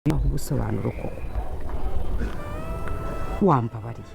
naho ubusobanuro koko wambabariye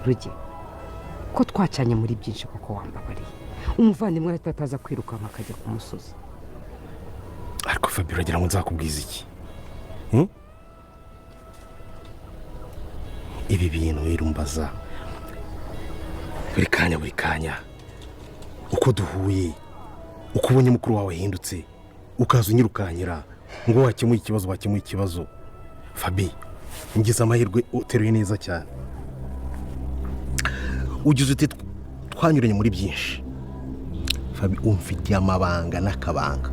ruge ko twacanye muri byinshi koko wambabariye umuvandimwe ahita ataza kwirukanka akajya ku musozi. ariko Fabiora agira ngo nzakubwiza iki ibi bintu wirumbaza buri kanya uko duhuye uko ubonye mukuru wawe hindutse ukaza unyirukanyira ngo wakemuye ikibazo Fabi ngize amahirwe uteruye neza cyane ugize uti twanyuranye muri byinshi Fabi umfitiye amabanga n'akabanga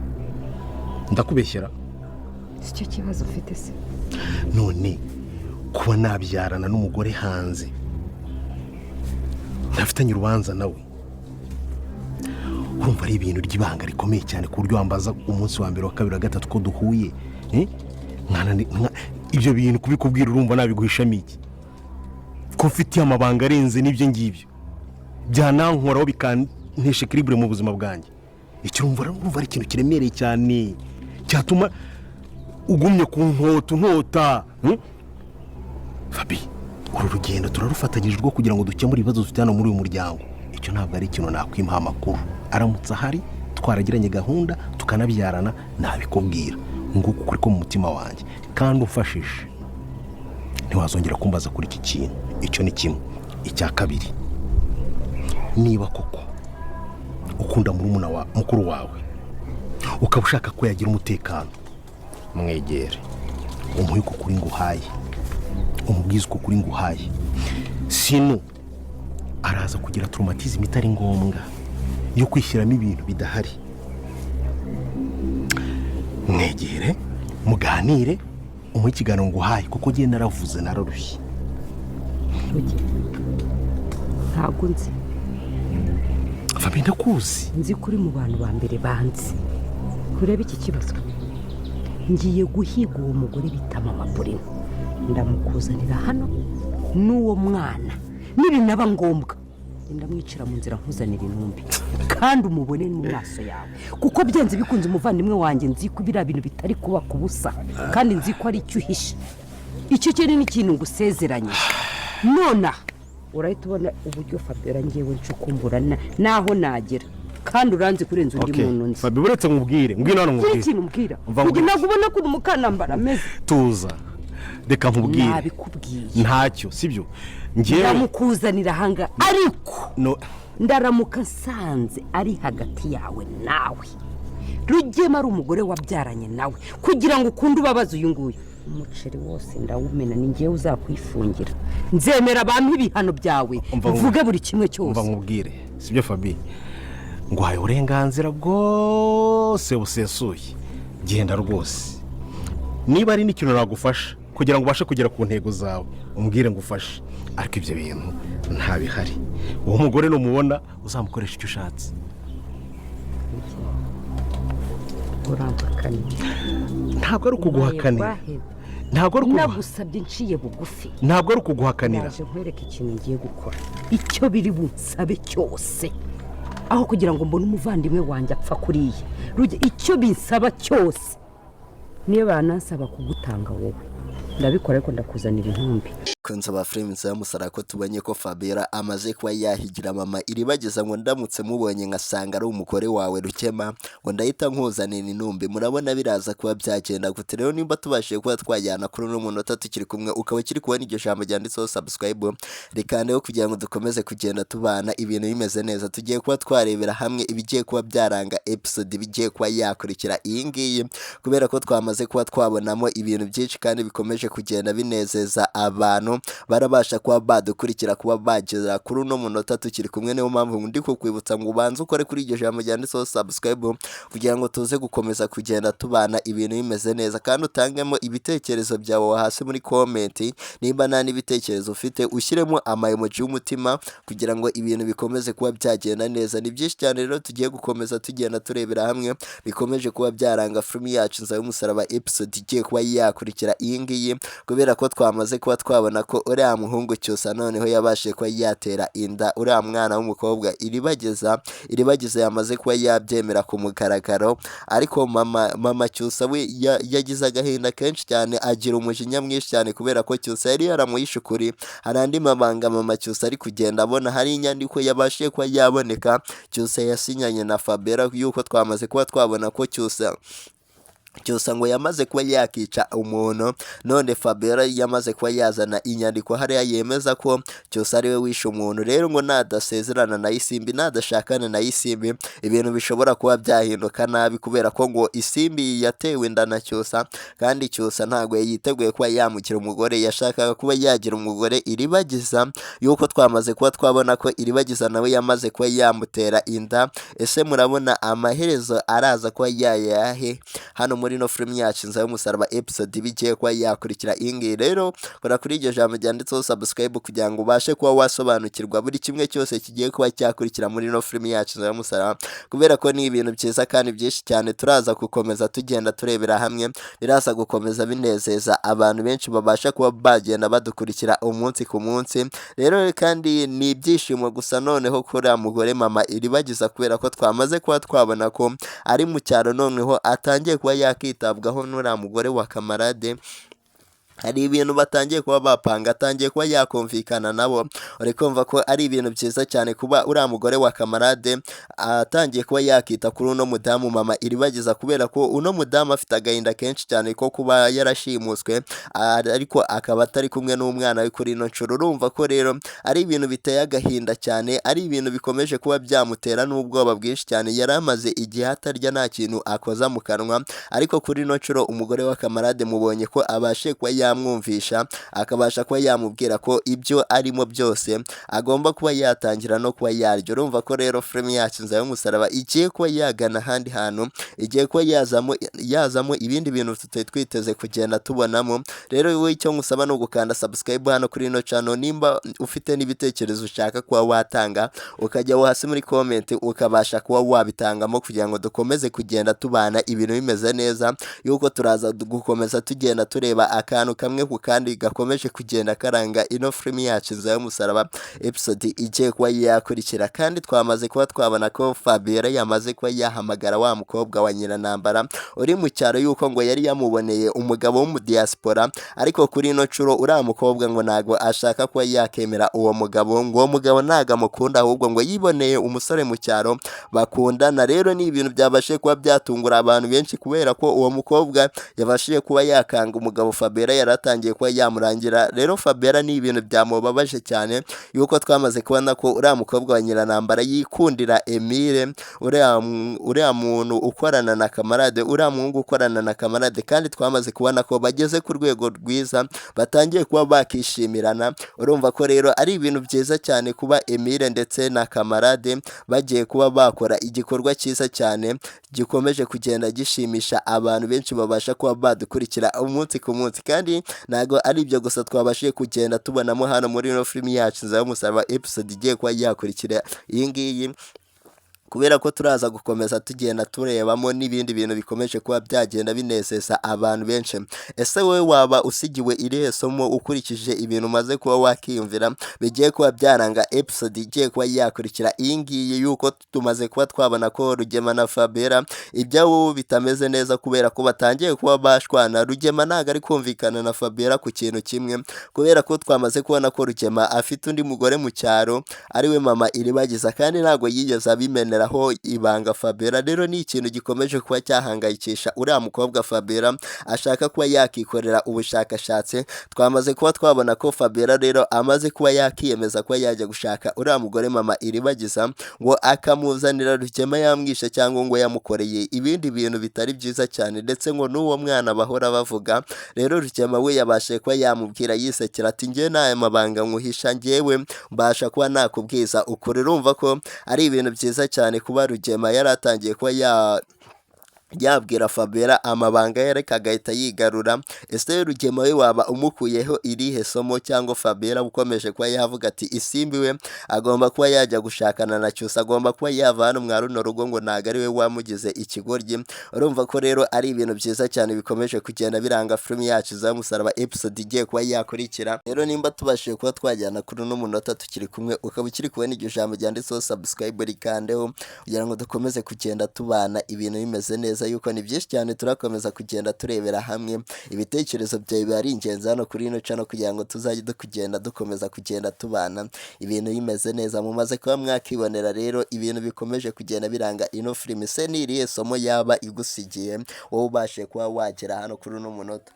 ndakubeshyera icyo kibazo ufite se none kuba nabyarana n'umugore hanze ntafitanye urubanza nawe urumva ari ibintu ry'ibanga rikomeye cyane ku buryo wambaza umunsi wa mbere wa kabiri wa gatatu ko duhuye ibyo bintu kubikubwira urumva nabiguhishamo iki ko mfitiye amabanga arenze n'ibyo ngibyo byanankoraho bikantesha equilibre mu buzima bwanjye icyo urumva ari ikintu kiremereye cyane cyatuma ugumye ku ntota Fabi uru rugendo turarufatanyije rwo kugira ngo dukemure ibibazo dufite hano muri uyu muryango icyo ntabwo ari ikintu nakwimpa amakuru aramutse ahari twaragiranye gahunda tukanabyarana nabikubwira nguko kuri ko mu mutima wanjye kandi umfashije ntiwazongera kumbaza kuri iki kintu icyo ni kimwe icya kabiri niba koko ukunda mukuru wawe ukaba ushaka ko yagira umutekano mwegere umuhe uko kuri nguhaye umubwiza uko kuri nguhaye sino araza kugira traumatisme itari ngombwa yo kwishyiramo ibintu bidahari mwegere muganire umuhe ikiganiro nguhaye kuko giye naravuze nararushye ntabwo nzi Fabi ndakuzi nzi kuri mu bantu ba mbere banzi kureba iki kibazo ngiye guhiga uwo mugore bita mama Pauline ndamukuzanira hano n'uwo mwana nibinaba ngombwa ndamwicira mu nzira nkuzanira intumbi kandi umubone mu maso yawe kuko byenze bikunze umuvandimwe wanjye nzi ko bira bintu bitari kuba kubusa kandi nzi ko ari icyo uhishe icyo kintu ni ikintu ngusezeranyije nona urahita ubona uburyo Fabiora ngewe ncukumbura naho nagera kandi uranze kurenza undi muntu nzi Fabi buretse nkubwire ngwino hano nkubwire ikintu mbwira kugira ngo ubone ko umukanambara ameze tuza reka nkubwire nabikubwiye ntacyo sibyo ngewe ndamukuzanira hanga ariko ndaramuka nsanze ari hagati yawe nawe Rugema ari umugore wabyaranye nawe kugira ngo ukunde ubabaze uyu nguyu umuceri wose ndawumena ni ngewe uzakwifungira nzemera abantu ibihano byawe uvuge buri kimwe cyose umva nkubwire sibyo Fabi nguhaye uburenganzira bwose busesuye genda rwose niba ari n'ikintu nagufasha kugira ngo ubashe kugera ku ntego zawe umbwire ngufashe ariko ibyo bintu ntabihari uwo mugore numubona uzamukoresha icyo ushatse ntabwo ari ukuguhakanira nagusabye nciye bugufi ntabwo ari ukuguhakanira naje nkwereka ikintu ngiye gukora icyo biri bunsabe cyose aho kugira ngo mbone umuvandimwe wanjye apfa kuriye icyo binsaba cyose niyo banasaba kugutanga wowe ndabikora ariko ndakuzanira intumbi kunze ba friends y'umusara ko tubonye ko Fabiora amaze kuba yahigira mama iribageza ngo ndamutse mubonye ngasanga ari umugore wawe Rugema ngo ndahita nkuzanira intumbi murabona biraza kuba byagenda gute rero nimba tubashije kuba twajyana kuri no munota tukiri kumwe ukaba kiri kubona iryo jambo ryanditseho subscribe rikandeho kugira ngo dukomeze kugenda tubana ibintu bimeze neza tugiye kuba twarebera hamwe ibigiye kuba byaranga episode bigiye kuba yakurikira iyi ngiyi kubera ko twamaze kuba twabonamo ibintu byinshi kandi bikomeje kugenda binezeza abantu barabasha kuba badukurikira kuba bagera kuri uno munota tukiri kumwe niyo mpamvu ndi kukwibutsa ngo ubanze ukore kuri iryo jambo ryanditseho subscribe kugira ngo tuze gukomeza kugenda tubana ibintu bimeze neza kandi utangemo ibitekerezo byawe hasi muri comment nimba nta n'ibitekerezo ufite ushyiremo amayemoji y'umutima kugira ngo ibintu bikomeze kuba byagenda neza ni byinshi cyane rero tugiye gukomeza tugenda turebera hamwe bikomeje kuba byaranga film yacu INZIRA YU'MUSARABA episode igiye kuba yakurikira iyi ngiyi kubera ko twamaze kuba twabona twabona ko uriya muhungu cyusa noneho yabashije kuba yatera inda uriya mwana w'umukobwa iribagiza yamaze kuba yabyemera ku mugaragaro, ariko mama cyusa we yagize agahinda kenshi cyane, agira umujinya mwinshi cyane kubera ko cyusa yari yaramuhishe ukuri. Hari andi mabanga mama cyusa ari kugenda abona, hari inyandiko yabashije kuba yaboneka cyusa yasinyanye na Fabiora, yuko twamaze kuba twabona ko cyusa ngo yamaze kuba yakica umuntu, none Fabiora yamaze kuba yazana inyandiko hariya yemeza ko cyusa ariwe wishe umuntu. Rero ngo nadasezerana na Isimbi, nadashakana na Isimbi, ibintu bishobora kuba byahinduka nabi, kubera ko ngo Isimbi yatewe inda na Cyusa, kandi Cyusa ntabwo yiteguye kuba yamugira umugore, yashakaga kuba yagira umugore Iribagiza, yuko twamaze kuba twabona ko Iribagiza nawe yamaze kuba yamutera inda. Ese murabona amaherezo araza kuba yayahe hano muri no film yacu Inzira y'umusaraba episode bigiye kuba yakurikira ingi? Rero kora kuri iryo jambo ryanditseho subscribe kugira ngo ubashe kuba wasobanukirwa buri kimwe cyose kigiye kuba cyakurikira muri no film yacu Inzira y'umusaraba, kubera ko ni ibintu byiza kandi byinshi cyane turaza gukomeza tugenda turebera hamwe, biraza gukomeza binezeza abantu benshi babasha kuba bagenda badukurikira umunsi ku munsi. Rero kandi ni ibyishimo gusa noneho kuri mugore mama Iribagiza, kubera ko twamaze kuba twabona ko ari mu cyaro, noneho atangiye kuba yakitabwaho n'uriya mugore wa kamarade. Hari ibintu batangiye kuba bapanga, atangiye kuba yakumvikana nabo, uri kumva ko ari ibintu byiza cyane kuba uriya mugore wa kamarade atangiye kuba yakita kuri uno mudamu mama Iribagiza, kubera ko uno mudamu afite agahinda kenshi cyane ko kuba yarashimuswe, ariko akaba atari kumwe n'umwana we kuri ino nshuro. Urumva ko rero ari ibintu biteye agahinda cyane, ari ibintu bikomeje kuba byamutera n'ubwoba bwinshi cyane. Yari amaze igihe atarya, nta kintu akoza mu kanwa, ariko kuri ino nshuro umugore wa kamarade mubonye ko abashe kuba yamwumvisha, akabasha kuba yamubwira ko ibyo arimo byose agomba kuba yatangira no kuba yaryo. Urumva ko rero film yacu Inzira y'umusaraba igiye kuba yagana ahandi hantu, igiye kuba yazamo ibindi bintu tutari twiteze kugenda tubonamo. Rero wowe icyo ngusaba ni ugukanda subscribe hano kuri ino channel, nimba ufite n'ibitekerezo ushaka kuba watanga ukajya hasi muri comment ukabasha kuba wabitangamo, kugira ngo dukomeze kugenda tubana ibintu bimeze neza, yuko turaza gukomeza tugenda tureba akantu kamwe ku kandi gakomeje kugenda karanga ino film yacu Inzira y'umusaraba episode igiye kuba yakurikira. Kandi twamaze kuba twabona ko Fabiora yamaze kuba yahamagara wa mukobwa wa Nyiranambara uri mu cyaro, yuko ngo yari yamuboneye umugabo wo mu diaspora, ariko kuri ino nshuro uriya mukobwa ngo ntago ashaka kuba yakemera uwo mugabo, ngo uwo mugabo ntago amukunda, ahubwo ngo yiboneye umusore mu cyaro bakundana. Rero ni ibintu byabashije kuba byatungura abantu benshi, kubera ko uwo mukobwa yabashije kuba yakanga umugabo Fabiora yaratangiye kuba yamurangira. Rero Fabiora ni ibintu byamubabaje cyane, yuko twamaze kubona ko uriya mukobwa wa Nyiranambara yikundira Emile, uriya muntu ukorana na kamarade, uriya muhungu ukorana na kamarade, kandi twamaze kubona ko bageze ku rwego rwiza, batangiye kuba bakishimirana. Urumva ko rero ari ibintu byiza cyane kuba Emile ndetse na kamarade bagiye kuba bakora igikorwa cyiza cyane gikomeje kugenda gishimisha abantu benshi babasha kuba badukurikira umunsi ku munsi. Kandi ntago ari ibyo gusa twabashije kugenda tubonamo hano muri ino film yacu Inzira y'umusaraba episode igiye kuba yakurikira iyi ngiyi, kubera ko turaza gukomeza tugenda turebamo n'ibindi bintu bikomeje kuba byagenda binezeza abantu benshi. Ese wowe waba usigiwe irihe somo ukurikije ibintu umaze kuba wakiyumvira bigiye kuba byaranga episode igiye kuba yakurikira iyi ngiyi, yuko tumaze kuba twabona ko Rugema na Fabiora ibyabo bitameze neza, kubera ko batangiye kuba bashwana. Rugema ntago ari kumvikana na Fabiora ku kintu kimwe, kubera ko twamaze kubona ko Rugema afite undi mugore mu cyaro ariwe mama Iribagiza, kandi ntago yigeze abimenera aho ibanga Fabiora. Rero ni ikintu gikomeje kuba cyahangayikisha uriya mukobwa Fabiora, ashaka kuba yakikorera ubushakashatsi. Twamaze kuba twabona ko Fabiora rero amaze kuba yakiyemeza kuba yajya gushaka uriya mugore mama Iribagiza, ngo akamuzanira Rugema yamwishe, cyangwa ngo yamukoreye ibindi bintu bitari byiza cyane, ndetse ngo n'uwo mwana bahora bavuga. Rero Rugema we yabashe kuba yamubwira yisekera ati njye n'aya mabanga nkuhisha, njyewe mbasha kuba nakubwiza ukuri. Urumva ko ari ibintu byiza cyane kuba Rugema yaratangiye kuba yabwira Fabiora amabanga yereka agahita yigarura. Ese Rugema we waba umukuyeho irihe somo? Cyangwa Fabiora ukomeje kuba yavuga ati isimbi we agomba kuba yajya gushakana na Cyusa, agomba kuba yava hano mwa runo rugo ngo ntago ari we wamugize ikigoryi. Urumva ko rero ari ibintu byiza cyane bikomeje kugenda biranga filime yacu za Musaraba episode igiye kuba yakurikira. Rero nimba tubashije kuba twajyana kuri uno munota tukiri kumwe, ukaba ukiri kubona iryo jambo ryanditseho subscribe rikandeho kugira ngo dukomeze kugenda tubana ibintu bimeze neza, yuko ni byinshi cyane turakomeza kugenda turebera hamwe. Ibitekerezo byawe biba ari ingenzi hano kuri ino channel kugira ngo tuzajye dukomeza kugenda tubana ibintu bimeze neza. Mumaze kuba mwakibonera rero ibintu bikomeje kugenda biranga ino filime. Se ni irihe somo yaba igusigiye wowe ubashe kuba wagera hano kuri uno munota?